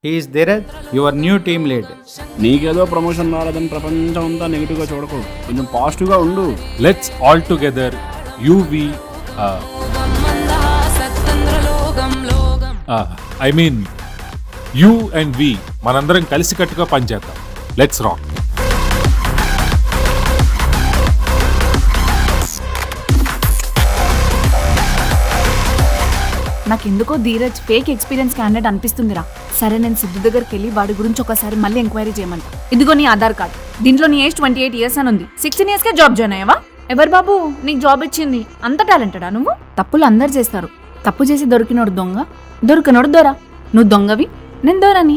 He's Dheeraj, your new team lead. నీకేదో promotion రాలేదని ప్రపంచం అంతా నెగిటివ్గా చూడకు, కొంచెం పాజిటివ్గా ఉండు. Let's all together you we I mean you and we మనందరం కలిసికట్టుగా పనిచేద్దాం. Let's rock. నాకెందుకో ధీరజ్ ఫేక్ ఎక్స్పీరియన్స్ క్యాండిడేట్ అనిపిస్తుందిరా. సరే, నేను సిద్ధు దగ్గరికి వెళ్ళి వాడి గురించి ఒకసారి మళ్ళీ ఎంక్వైరీ చేయమంటా. ఇదిగో నీ ఆధార్ కార్డ్, దీంట్లో నీ ఏజ్ 28 years అని ఉంది. 16 yearsకే జాబ్ జాయిన్ అయ్యావా? ఎవరు బాబు నీకు జాబ్ ఇచ్చింది? అంత టాలెంటెడా నువ్వు? తప్పులు అందరు చేస్తారు. తప్పు చేసి దొరికినోడు దొంగ, దొరికినోడు దొర. నువ్వు దొంగవి, నేను దొరని.